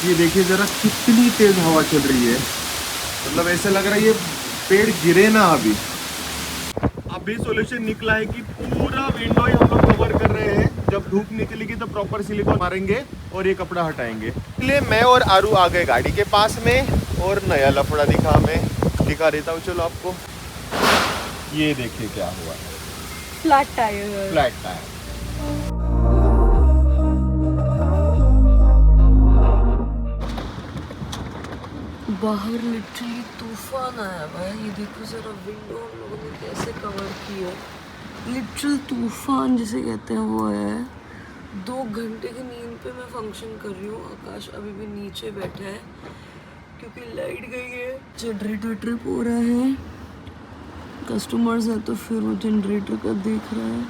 ये देखिए जरा कितनी तेज हवा चल रही है, मतलब ऐसा लग रहा है ये पेड़ गिरे ना। अभी सॉल्यूशन निकला है कि पूरा विंडो ही हम लोग कवर कर रहे हैं। जब धूप निकलेगी तो प्रॉपर सिलिकॉन मारेंगे और ये कपड़ा हटाएंगे। इसलिए मैं और आरू आ गए गाड़ी के पास में और नया लफड़ा दिखा देता हूँ। चलो आपको ये देखिए क्या हुआ है। Flat tyre. बाहर लिटरली तूफान आया भाई। ये देखो जरा विंडो हम लोगों ने कैसे कवर की है। लिटरल तूफान जिसे कहते हैं वो है। 2 घंटे की नींद पे मैं फंक्शन कर रही हूँ। आकाश अभी भी नीचे बैठा है क्योंकि लाइट गई है। जनरेटर ट्रिप हो रहा है, कस्टमर्स है तो फिर वो जनरेटर का देख रहा है।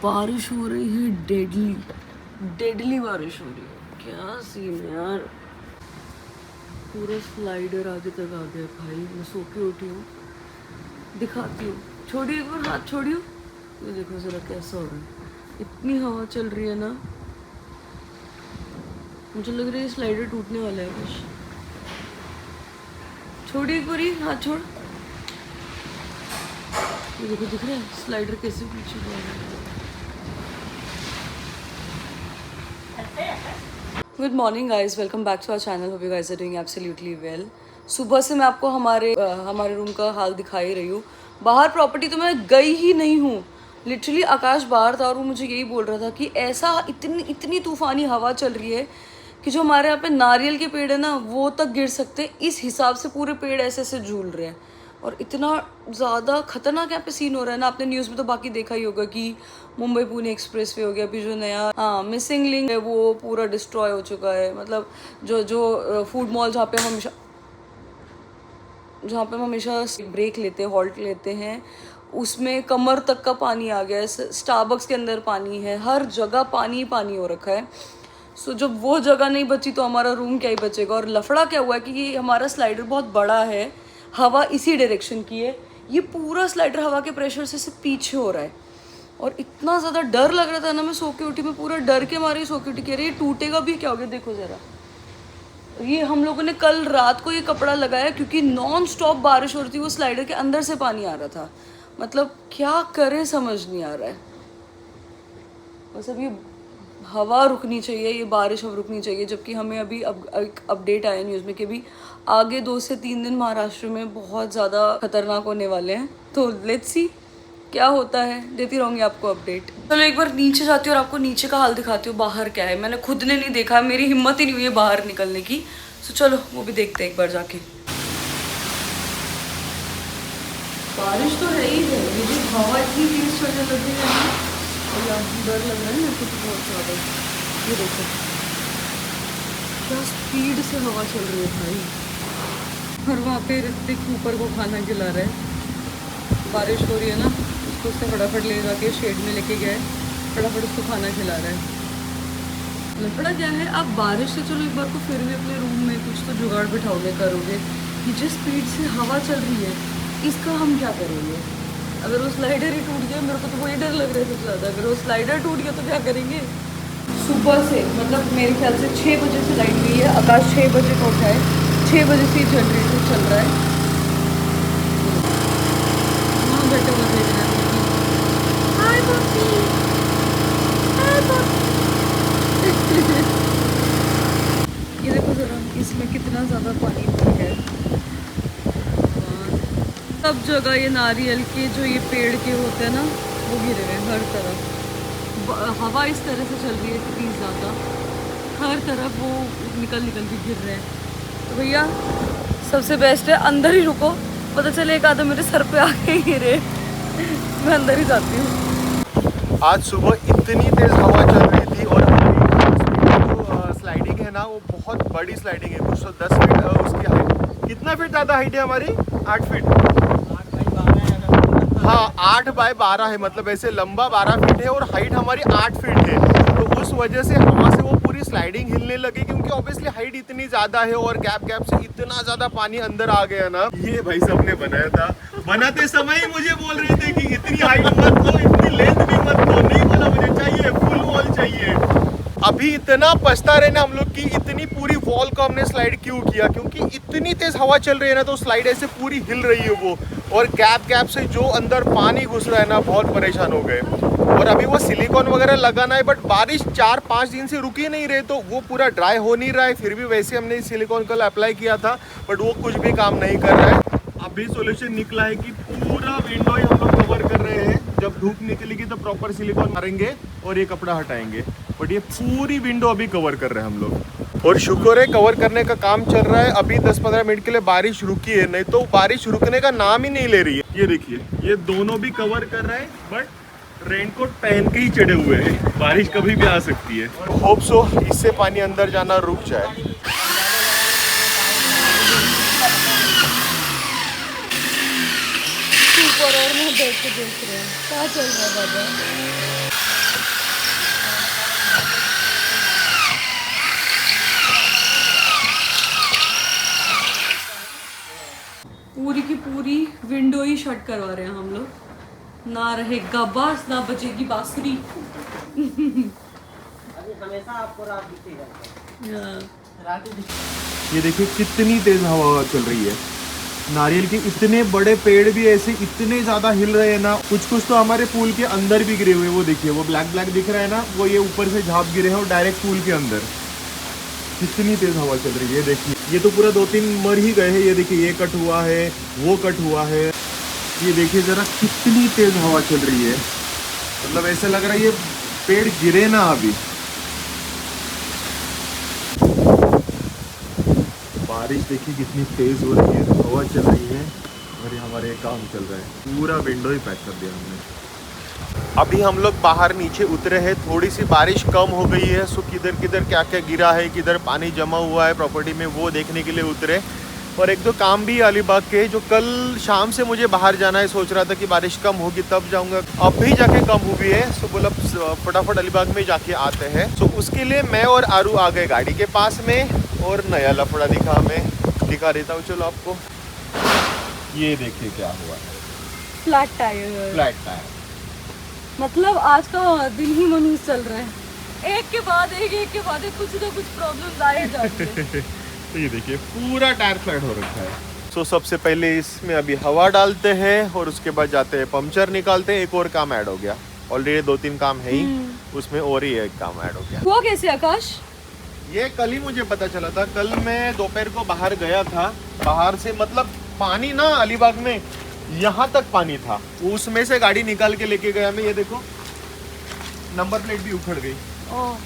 बारिश हो रही है, डेडली बारिश हो रही है। क्या सीन है यार। पूरा स्लाइडर आगे तक आ गया भाई। मैं सो के उठी हूँ, दिखाती हूँ। छोड़िए एक बार, हाथ छोड़िए। ये देखो जरा कैसा हो रहा है। इतनी हवा चल रही है ना, मुझे लग रहा है स्लाइडर टूटने वाला है कुछ। छोड़िए एक बार, ही हाथ छोड़। ये देखो दिख रहा है स्लाइडर कैसे पीछे जा रहा है। Good morning guys, welcome back to our channel. Hope you guys are doing absolutely well. सुबह से मैं आपको हमारे रूम का हाल दिखा ही रही हूँ। बाहर प्रॉपर्टी तो मैं गई ही नहीं हूँ। लिटरली आकाश बाहर था और वो मुझे यही बोल रहा था कि ऐसा इतनी तूफानी हवा चल रही है कि जो हमारे यहाँ पे नारियल के पेड़ है ना वो तक गिर सकते। इस हिसाब से पूरे पेड़ ऐसे ऐसे झूल रहे हैं और इतना ज़्यादा खतरनाक यहाँ पे सीन हो रहा है ना। आपने न्यूज़ में तो बाकी देखा ही होगा कि मुंबई पुणे एक्सप्रेस वे हो गया, अभी जो नया मिसिंग लिंक है वो पूरा डिस्ट्रॉय हो चुका है। मतलब जो फूड मॉल जहाँ पे हम हमेशा ब्रेक लेते हैं, हॉल्ट लेते हैं, उसमें कमर तक का पानी आ गया है। स्टारबक्स के अंदर पानी है, हर जगह पानी पानी हो रखा है। सो जब वो जगह नहीं बची तो हमारा रूम क्या ही बचेगा। और लफड़ा क्या हुआ है कि ये हमारा स्लाइडर बहुत बड़ा है, हवा इसी डायरेक्शन की है। ये पूरा स्लाइडर हवा के प्रेशर से पीछे हो रहा है और इतना ज़्यादा डर लग रहा था ना। मैं सो के उठी, मैं पूरा डर के मारे सो के उठी। कह रही ये टूटेगा भी क्या हो गया। देखो ज़रा, ये हम लोगों ने कल रात को ये कपड़ा लगाया क्योंकि नॉन स्टॉप बारिश हो रही थी। वो स्लाइडर के अंदर से पानी आ रहा था। मतलब क्या करे समझ नहीं आ रहा है। बस अब ये हवा रुकनी चाहिए, ये बारिश अब रुकनी चाहिए। जबकि हमें अभी एक अपडेट आया न्यूज़ में कि अभी आगे 2 से 3 दिन महाराष्ट्र में बहुत ज़्यादा खतरनाक होने वाले हैं। तो लेट्स सी क्या होता है, देती रहूँगी आपको अपडेट। चलो एक बार नीचे जाती हूँ और आपको नीचे का हाल दिखाती हूँ। बाहर क्या है मैंने खुद ने नहीं देखा, मेरी हिम्मत ही नहीं हुई है बाहर निकलने की। तो चलो वो भी देखते हैं एक बार जाके। बारिश तो है ही है, ये जो हवा इतनी तेज चलने लगी है ना, और डर लग रहा है मेरे को तो बहुत ज़्यादा। ये देखो क्या स्पीड से हवा चल रही है भाई। और वहाँ पे ऋतिक ऊपर को खाना खिला रहा है। बारिश हो रही है ना, उसको फटाफट ले जाके शेड में लेके गए, फटाफट उसको खाना खिला रहा है। लफड़ा क्या है, आप बारिश से चलो एक बार को फिर भी अपने रूम में कुछ तो जुगाड़ बिठाओगे, करोगे कि जिस स्पीड से हवा चल रही है इसका हम क्या करेंगे। अगर वो स्लाइडर ही टूट गया, मेरे को तो वही डर लग रहा है सबसे ज़्यादा। अगर वो स्लाइडर टूट गया तो क्या करेंगे। सुबह से मतलब मेरे ख्याल से 6 बजे से लाइट गई है। आकाश 6 बजे का उठा है, 6 बजे से जनरेटर चल रहा है। बैठे हुए देख रहे हैं। हाय पप्पी, हाय पप्पी। ये देखो जरा इसमें कितना ज़्यादा पानी है। सब जगह ये नारियल के जो ये पेड़ के होते हैं ना वो गिरे हुए हैं हर तरफ। हवा इस तरह से चल रही है कितनी ज़्यादा, हर तरफ वो निकल के गिर रहे हैं। तो भैया सबसे बेस्ट है अंदर ही रुको, पता चले एक आधा मेरे सर पे आके गिरे। मैं अंदर ही जाती हूँ। आज सुबह इतनी तेज हवा चल रही थी और जो स्लाइडिंग है ना वो बहुत बड़ी स्लाइडिंग है, कुछ तो 10 फीट उसकी हाइट। कितना फीट ज़्यादा हाइट है हमारी? 8 फीट। हाँ 8 बाय 12 है, मतलब ऐसे लंबा 12 फीट है और हाइट हमारी 8 फीट है। तो उस वजह से हवा से वो पूरी स्लाइडिंग हिलने लगी क्योंकि ऑब्वियसली हाइट इतनी ज़्यादा है और गैप से इतना ज़्यादा पानी अंदर आ गया ना। ये भाई साहब ने बनाया था, बनाते समय ही मुझे बोल रहे थे कि इतनी हाइट मत लो, इतनी लेंथ भी मत लो। नहीं बोला मुझे चाहिए फुल वॉल चाहिए। अभी इतना पछता रहे ना हम लोग की इतनी पूरी वॉल को हमने स्लाइड क्यों किया, क्योंकि इतनी तेज हवा चल रही है ना, तो स्लाइड ऐसे पूरी हिल रही है वो, और गैप से जो अंदर पानी घुस रहा है ना, बहुत परेशान हो गए। और अभी वो सिलिकॉन वगैरह लगाना है, बट बारिश 4-5 दिन से रुक ही नहीं रहे, तो वो पूरा ड्राई हो नहीं रहा है। फिर भी वैसे हमने सिलिकॉन कल अप्लाई किया था, बट वो कुछ भी काम नहीं कर रहा है। अभी सॉल्यूशन निकला है कि पूरा विंडो ही हम लोग कवर कर रहे हैं। जब धूप निकलेगी तो प्रॉपर सिलिकॉन मारेंगे और ये कपड़ा हटाएंगे, बट ये पूरी विंडो अभी कवर कर रहे हैं हम लोग। और शुक्र है कवर करने का काम चल रहा है। अभी 10-15 मिनट के लिए बारिश रुकी है, नहीं तो बारिश रुकने का नाम ही नहीं ले रही है। ये देखिए, ये दोनों भी कवर कर रहे हैं, बट रेनकोट पहन के ही चढ़े हुए हैं, बारिश कभी भी आ सकती है। होप सो इससे पानी अंदर जाना रुक जाए। ऊपर और मैं बैठ के देख रहे हैं क्या चल रहा है बाबा। पूरी की पूरी विंडो ही शट करवा रहे हैं हम लोग। ना रहेगा बास, ना बचेगी बांसुरी। हमेशा आपको रात दिखेगा। ये देखिए कितनी तेज हवा चल रही है। नारियल के इतने बड़े पेड़ भी ऐसे इतने ज्यादा हिल रहे हैं ना, कुछ तो हमारे पुल के अंदर भी गिरे हुए। वो देखिए, वो ब्लैक दिख रहा है ना, वो ये ऊपर से झाप गिरे हैं और डायरेक्ट पुल के अंदर। कितनी तेज हवा चल रही है। देखिए, ये तो पूरा 2-3 मर ही गए हैं। ये देखिए, ये कट हुआ है, वो कट हुआ है। ये देखिए जरा कितनी तेज हवा चल रही है। मतलब ऐसा लग रहा है ये पेड़ गिरे ना अभी। बारिश देखिए कितनी तेज हो रही है, हवा चल रही है, और ये हमारे काम चल रहा है। पूरा विंडो ही पैक कर दिया हमने। अभी हम लोग बाहर नीचे उतरे हैं, थोड़ी सी बारिश कम हो गई है। सो किधर क्या क्या गिरा है, किधर पानी जमा हुआ है प्रॉपर्टी में, वो देखने के लिए उतरे। और एक दो काम भी अलीबाग के, जो कल शाम से मुझे बाहर जाना है, सोच रहा था कि बारिश कम होगी तब जाऊंगा, अब भी जाके कम हुई है। सो बोला फटाफट अलीबाग में जाके आते हैं। सो उसके लिए मैं और आरू आ गए गाड़ी के पास में, और नया लफड़ा दिखा देता हूँ चलो आपको। ये देखिए क्या हुआ है, फ्लैट टायर। Flat tyre. मतलब आज का दिन ही मनुष्य चल रहा है, एक के बाद एक कुछ ना कुछ प्रॉब्लम आए जाती है। तो ये देखिए पूरा टायर फ्लैट हो रखा है। तो सबसे पहले इसमें अभी हवा डालते हैं, और उसके बाद जाते हैं पंचर निकालते हैं। एक और काम ऐड हो गया, ऑलरेडी 2-3 काम है ही, उसमें और ही एक काम ऐड हो गया। हुआ कैसे आकाश? ये कल ही मुझे पता चला था। कल मैं दोपहर को बाहर गया था, बाहर से मतलब पानी ना अलीबाग में यहाँ तक पानी था, उसमें से गाड़ी निकाल के लेके गया मैं। ये देखो नंबर प्लेट भी उखड़ गई। Oh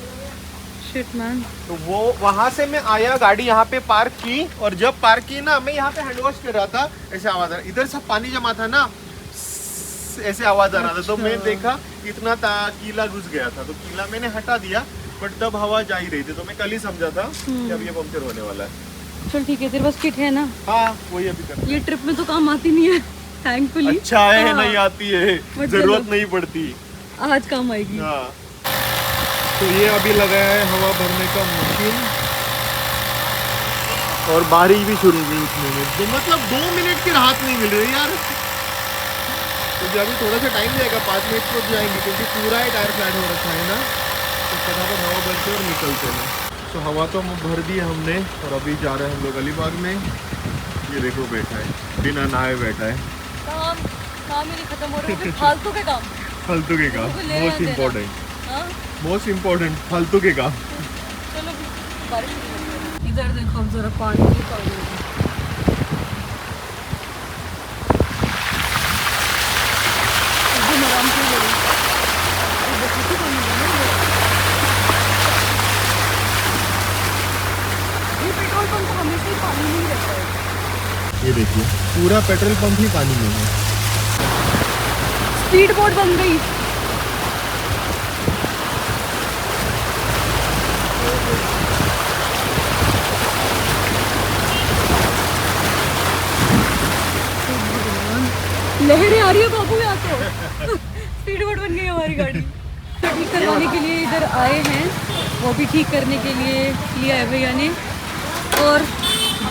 shit man. तो वो वहां से मैं आया, गाड़ी यहाँ पे पार्क की, और जब पार्क की ना, मैं यहाँ पे हैंड वॉश कर रहा था, ऐसे आवाज आ रहा, इधर सब पानी जमा था ना, ऐसे आवाज आ रहा था। तो मैं देखा इतना कीला घुस गया था, तो कीला मैंने हटा दिया, बट तब हवा जा ही रही थी। तो मैं कल ही समझा था कि अब ये पंक्चर होने वाला है। चल ठीक है, तेरे पास किट है ना? हाँ, वही अभी कर। ये ट्रिप में तो काम आती नहीं है थैंकफुली। अच्छा है, नहीं आती है, जरूरत नहीं पड़ती, आज काम आएगी। हाँ। तो ये अभी लगाया है हवा भरने का मशीन, और बारिश भी शुरू हो गई उसमें में। तो मतलब 2 मिनट की राहत नहीं मिल रही यार। तो अभी थोड़ा सा टाइम लगेगा, 5 मिनट तो जाएंगे, क्योंकि पूरा ही टायर फ्लैट हो रखा है ना। तो फटाफट हवा भरते और निकलते हैं। तो हवा तो भर दी हमने, और अभी जा रहे हैं हम लोग अलीबाग में। ये देखो बैठा है, बिना नहाए बैठा है। काम ही नहीं खत्म हो रहे, फालतू के काम। फालतू के काम मोस्ट इम्पोर्टेंट, मोस्ट इम्पोर्टेंट फालतू के काम। चलो बारिश इधर देखो, अब जरा पानी ही पानी है। एकदम आराम से ले रही। ये पेट्रोल पंप तो हमेशा ही पानी में ही रहता है। ये देखिए पूरा पेट्रोल पंप ही पानी में है। स्पीड बोट बन गई। लहरें आ रही है बाबू यहाँ तो। स्पीड बोट बन गई हमारी गाड़ी। तो ठीक करवाने के लिए इधर आए हैं, वो भी ठीक करने के लिए लिया है भैया ने। और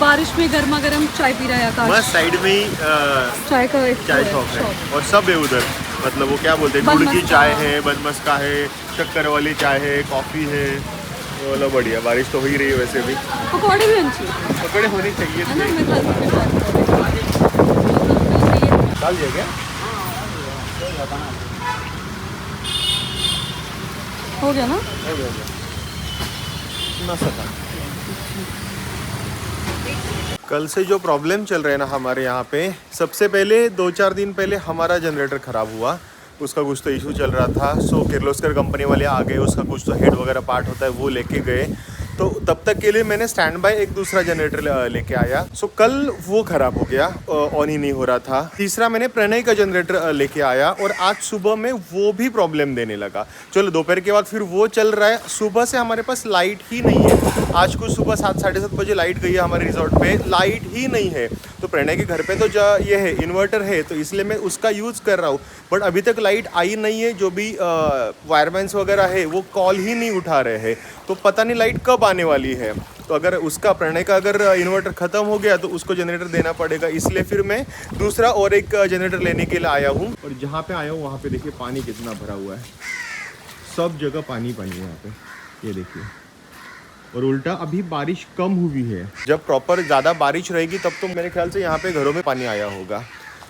बारिश में गर्मा गर्म चाय पी रहा है आकाश। बस साइड में ही चाय का एक चाय शॉप है, और सब है उधर। मतलब वो क्या बोलते हैं, गुड़ की चाय है, बनमस्का है, शक्कर वाली चाय है, कॉफ़ी है, बोलो बढ़िया, बारिश तो हो ही रही है वैसे भी। पकौड़े भी अच्छी पकड़े होने चाहिए है ना, थे। मैं खा सकती हूँ। डाल दिया क्या? हो गया ना? ना सका। कल से जो प्रॉब्लम चल रहे हैं ना हमारे यहाँ पे, सबसे पहले 2-4 दिन पहले हमारा जनरेटर ख़राब हुआ, उसका कुछ तो इशू चल रहा था। सो किर्लोस्कर कंपनी वाले आ गए, उसका कुछ तो हेड वगैरह पार्ट होता है वो लेके गए। तो तब तक के लिए मैंने स्टैंड बाय एक दूसरा जनरेटर लेके आया। सो कल वो ख़राब हो गया, ऑन ही नहीं हो रहा था। तीसरा मैंने प्रणय का जनरेटर लेके आया और आज सुबह में वो भी प्रॉब्लम देने लगा। चलो दोपहर के बाद फिर वो चल रहा है। सुबह से हमारे पास लाइट ही नहीं है। आज कुछ सुबह 7-7:30 बजे लाइट गई है हमारे रिजॉर्ट पे, लाइट ही नहीं है। तो प्रणय के घर पे तो ये है, इन्वर्टर है, तो इसलिए मैं उसका यूज़ कर रहा हूँ। बट अभी तक लाइट आई नहीं है। जो भी वायरमैन्स वगैरह है वो कॉल ही नहीं उठा रहे हैं। तो पता नहीं लाइट कब आने वाली है। तो अगर उसका, प्रणय का अगर इन्वर्टर ख़त्म हो गया तो उसको जनरेटर देना पड़ेगा। इसलिए फिर मैं दूसरा और एक जनरेटर लेने के लिए आया हूँ। और जहाँ पे आया हूँ वहाँ पे देखिए पानी कितना भरा हुआ है, सब जगह पानी पानी है यहाँ पे, ये देखिए। और उल्टा अभी बारिश कम हुई है। जब प्रॉपर ज़्यादा बारिश रहेगी तब तो मेरे ख्याल से यहाँ पे घरों में पानी आया होगा।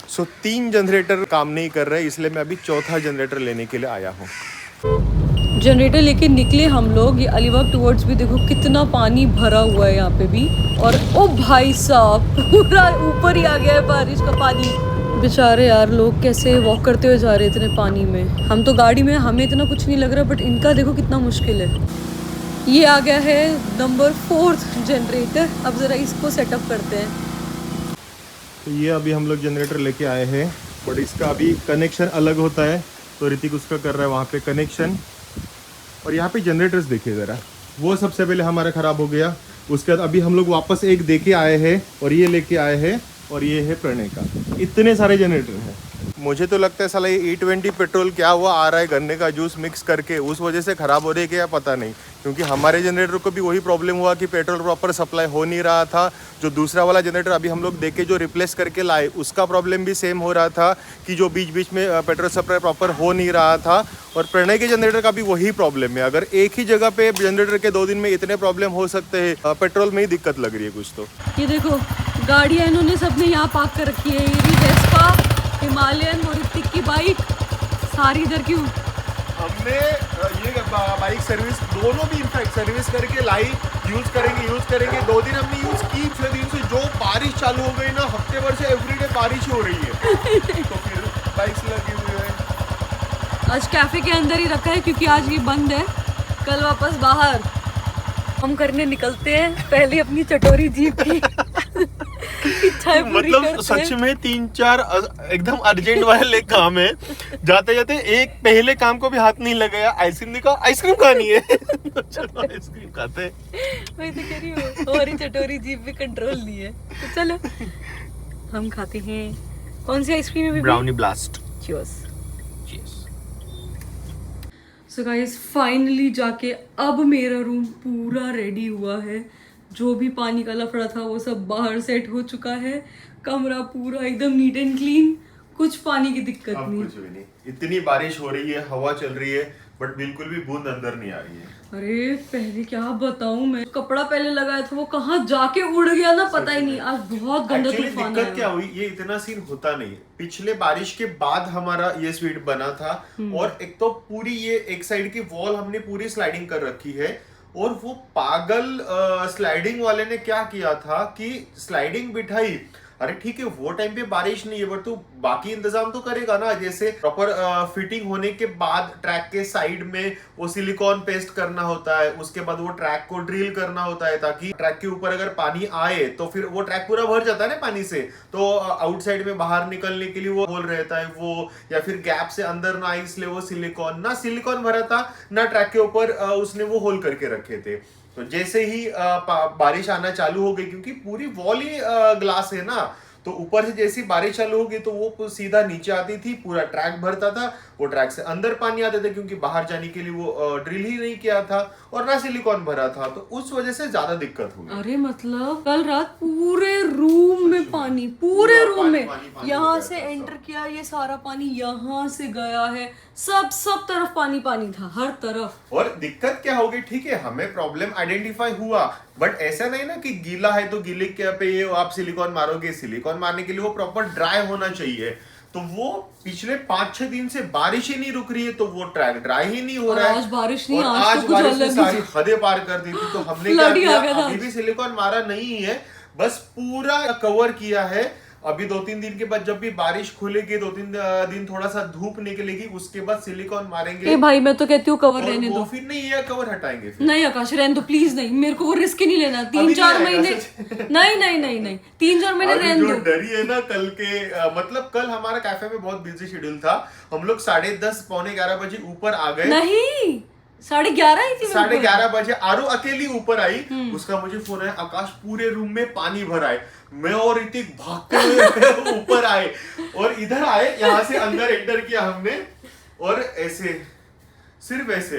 सो 3 जनरेटर काम नहीं कर रहे, इसलिए मैं अभी चौथा जनरेटर लेने के लिए आया हूँ। जनरेटर लेके निकले हम लोग। ये अलीबाग टुवर्ड्स भी देखो कितना पानी भरा हुआ है यहाँ पे भी। और ओ भाई साहब, पूरा ऊपर ही आ गया है बारिश का पानी। बेचारे यार लोग कैसे वॉक करते हुए जा रहे हैं इतने पानी में। हम तो गाड़ी में, हमें इतना कुछ नहीं लग रहा, बट इनका देखो कितना मुश्किल है। ये आ गया है नंबर 4th जनरेटर। अब ज़रा इसको सेटअप करते हैं। तो ये अभी हम लोग जनरेटर लेके आए हैं, बट इसका अभी कनेक्शन अलग होता है। तो ऋतिक उसका कर रहा है वहाँ पे कनेक्शन। और यहाँ पे जनरेटर्स देखिए ज़रा, वो सबसे पहले हमारा ख़राब हो गया। उसके बाद अभी हम लोग वापस एक दे के आए हैं और ये लेके आए हैं। और ये है प्रणय का। इतने सारे जनरेटर हैं। मुझे तो लगता है साला ये E20 पेट्रोल क्या हुआ आ रहा है, गन्ने का जूस मिक्स करके, उस वजह से ख़राब हो रही है क्या पता नहीं। क्योंकि हमारे जनरेटर को भी वही प्रॉब्लम हुआ कि पेट्रोल प्रॉपर सप्लाई हो नहीं रहा था। जो दूसरा वाला जनरेटर अभी हम लोग देखे जो रिप्लेस करके लाए, उसका प्रॉब्लम भी सेम हो रहा था कि जो बीच बीच में पेट्रोल सप्लाई प्रॉपर हो नहीं रहा था। और प्रणय के जनरेटर का भी वही प्रॉब्लम है। अगर एक ही जगह पे जनरेटर के 2 दिन में इतने प्रॉब्लम हो सकते हैं, पेट्रोल में ही दिक्कत लग रही है कुछ तो। ये देखो गाड़ियाँ इन्होंने सबने यहाँ पार्क कर रखी है। ये भी वेस्पा, हिमालयन और ऋतिक की बाइक सारी इधर क्यों? हमने ये बाइक सर्विस दोनों भी इनफैक्ट सर्विस करके लाई, यूज़ करेंगे 2 दिन हमने यूज़ की। 6 दिन से जो बारिश चालू हो गई ना, हफ्ते भर से एवरीडे बारिश हो रही है। तो फिर बाइक्स लगी हुई है। आज कैफे के अंदर ही रखा है क्योंकि आज ये बंद है। कल वापस बाहर हम करने निकलते हैं। पहले अपनी चटोरी जीप की इच्छाएं पूरी मतलब करते सच हैं। में 3-4 एकदम अर्जेंट वाले काम है। जाते जाते एक पहले काम को भी हाथ नहीं लगाया। आइसक्रीम दिखा, आइसक्रीम खानी है। चलो आइसक्रीम खाते हैं। वही तो कह रही हूँ, हमारी चटोरी जीप में कंट्रोल नहीं है। तो चलो हम खाते हैं। कौन सी आइसक्रीम है? Brownie blast. Cheers. So guys finally जाके अब मेरा रूम पूरा रेडी हुआ है। जो भी पानी का लफड़ा था वो सब बाहर सेट हो चुका है। कमरा पूरा एकदम नीट एंड क्लीन, कुछ पानी की दिक्कत नहीं। कुछ भी नहीं। इतनी बारिश हो रही है, हवा चल रही है, बट बिल्कुल भी बूंद अंदर नहीं आ रही है। अरे पहले क्या बताऊं, मैं कपड़ा पहले लगाया था वो कहाँ जाके उड़ गया ना, पता ही नहीं। आज बहुत गंदा तूफान दिक्कत क्या हुई, ये इतना सीन होता नहीं है। पिछले बारिश के बाद हमारा ये स्वीट बना था। और एक तो पूरी ये एक साइड की वॉल हमने पूरी स्लाइडिंग कर रखी है। और वो पागल स्लाइडिंग वाले ने क्या किया था कि स्लाइडिंग बिठाई। अरे ठीक है वो टाइम पे बारिश नहीं है, बट तू बाकी इंतजाम तो करेगा ना। जैसे प्रॉपर फिटिंग होने के बाद ट्रैक के साइड में वो सिलिकॉन पेस्ट करना होता है। उसके बाद वो ट्रैक को ड्रिल करना होता है ताकि ट्रैक के ऊपर अगर पानी आए तो फिर वो ट्रैक पूरा भर जाता है ना पानी से। तो आउटसाइड में बाहर निकलने के लिए वो होल रहता है वो, या फिर गैप से अंदर ना आए इसलिए वो सिलिकॉन भरा था ना ट्रैक के ऊपर उसने वो होल करके रखे थे। तो जैसे ही बारिश आना चालू हो गई, क्योंकि पूरी वॉल ही ग्लास है ना, तो ऊपर से जैसी बारिश चालू होगी तो वो सीधा नीचे आती थी, पूरा ट्रैक भरता था। वो ट्रैक से अंदर पानी आता था क्योंकि बाहर जाने के लिए वो ड्रिल ही नहीं किया था और ना सिलिकॉन भरा था, तो उस वजह से ज्यादा दिक्कत हुई। अरे मतलब कल रात पूरे रूम में पानी, पूरे रूम में, यहाँ से एंटर किया ये सारा पानी यहाँ से गया है, सब तरफ पानी पानी था, हर तरफ। और दिक्कत क्या होगी, ठीक है हमें प्रॉब्लम आइडेंटिफाई हुआ, बट ऐसा नहीं ना कि गीला है तो गीले के पे ये आप सिलिकॉन मारोगे। सिलिकॉन मारने के लिए वो प्रॉपर ड्राई होना चाहिए, तो वो पिछले 5-6 दिन से बारिश ही नहीं रुक रही है, तो वो ड्राई ही नहीं हो रहा है। आज बारिश नहीं, और आज तो कुछ बारिश ने अलग सारी ही हदें पार कर दी थी, तो हमने क्या flood ही आ किया, गया था। अभी भी सिलिकॉन मारा नहीं है, बस पूरा कवर किया है। अभी 2-3 दिन के बाद जब भी बारिश खुलेगी, 2-3 दिन थोड़ा सा धूप निकलेगी, उसके बाद सिलिकॉन मारेंगे। ए भाई मैं तो कहती हूँ कवर और रहने वो दो। फिर नहीं है, कवर हटाएंगे फिर। नहीं आकाश रहने दो प्लीज, नहीं मेरे को वो रिस्क ही नहीं लेना। 3-4 नहीं आएगा महीने सच। नहीं 3-4 महीने अभी रहने जो दो। डरी है ना कल के, मतलब कल हमारा कैफे में बहुत बिजी शेड्यूल था, हम लोग 10:30 पौने 11 बजे ऊपर आ गए। नहीं 11:30 ही थी मैं ऊपर। 11:30 बजे आरू अकेली ऊपर आई, उसका मुझे फोन आया, आकाश पूरे रूम में पानी भरा है। मैं और ऋतिक भागते हुए ऊपर आए, और इधर आए, यहाँ से अंदर एंटर किया हमने, और ऐसे सिर्फ ऐसे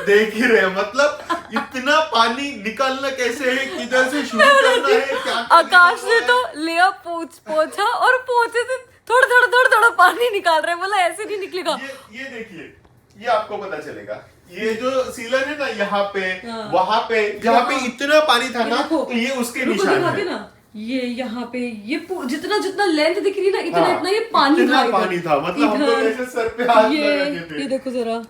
देख ही रहे, मतलब इतना पानी निकालना कैसे है, किधर से शुरू करना है, क्या आकाश ने तो लिया पोछा और पोछे से थोड़ा पानी निकाल रहा है, बोला ऐसे नहीं निकलेगा। ये देखिए, ये आपको पता चलेगा, ये जो सीलर है ना यहाँ पे, वहां पे, यहाँ पे इतना पानी था ना, तो ये उसके निशान है ना, ये यहाँ पे ये जितना लेंथ दिख रही ना, इतना हाँ, इतना ये पानी इतना था, पानी था, मतलब हम लोग ऐसे सर पे हाथ लगा के थे। ये देखो जरा,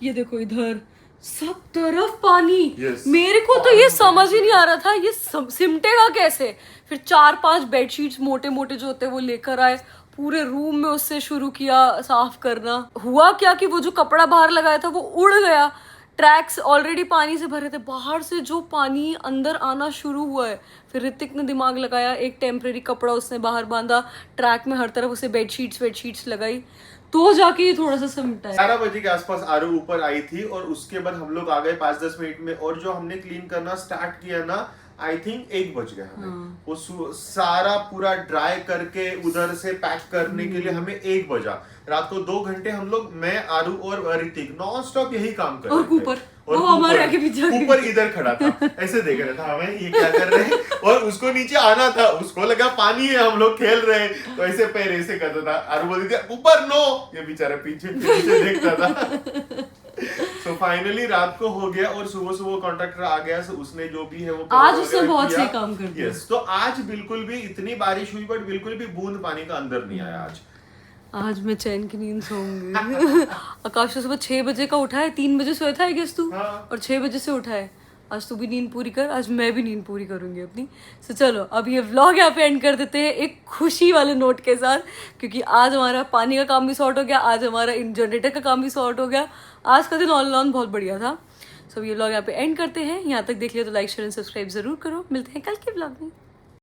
ये देखो इधर सब तरफ पानी। Yes. मेरे को तो ये समझ ही नहीं आ रहा था ये सिमटेगा कैसे। फिर 4-5 बेडशीट्स मोटे मोटे जो होते हैं वो लेकर आए, पूरे रूम में उससे शुरू किया साफ करना। हुआ क्या कि वो जो कपड़ा बाहर लगाया था वो उड़ गया, ट्रैक्स ऑलरेडी पानी से भरे थे, बाहर से जो पानी अंदर आना शुरू हुआ है। फिर ऋतिक ने दिमाग लगाया, एक टेम्परेरी कपड़ा उसने बाहर बांधा, ट्रैक में हर तरफ उसे बेडशीट्स लगाई, तो जाके ये थोड़ा सा सिमटा है। 11 बजे के आसपास आरू ऊपर आई थी, और उसके बाद हम लोग आ गए 5-10 मिनट में, और जो हमने क्लीन करना स्टार्ट किया ना, आई थिंक 1 बज गया हमें। वो सारा पूरा ड्राई करके उधर से पैक करने के लिए हमें 1 बजा। रात को 2 घंटे हम लोग, मैं, आरू और ऋतिक नॉन स्टॉप यही काम कर रहे थे। और वो हमारे आगे पीछे ऊपर इधर खड़ा था, ऐसे देख रहा था हमें, ये क्या कर रहे हैं, और उसको नीचे आना था, उसको लगा पानी है, हम लोग खेल रहे हैं, तो ऐसे पैर ऐसे करता था। आरू बोलती थी ऊपर नो, ये बेचारा पीछे देखता था। So फाइनली रात को हो गया, और सुबह कॉन्ट्रैक्टर आ गया, so उसने जो भी है वो आज उसने बहुत सही काम कर दिया। यस, तो आज बिल्कुल भी, इतनी बारिश हुई बट बिल्कुल भी बूंद पानी का अंदर नहीं आया आज मैं चैन की नींद सोऊंगी। आकाश तो सुबह 6 बजे का उठा है, 3 बजे सोया था आई गेस तू, हाँ। और 6 बजे से उठा है। आज तू भी नींद पूरी कर, आज मैं भी नींद पूरी करूंगी अपनी। सो चलो अब ये व्लॉग यहाँ पे एंड कर देते हैं एक खुशी वाले नोट के साथ, क्योंकि आज हमारा पानी का काम भी सॉर्ट हो गया, आज हमारा जनरेटर का काम भी सॉर्ट हो गया। आज का दिन ऑल ऑन बहुत बढ़िया था। सो ये व्लॉग यहाँ पे एंड करते हैं। यहाँ तक देख लिया तो लाइक शेयर एंड सब्सक्राइब जरूर करो। मिलते हैं कल के व्लॉग में।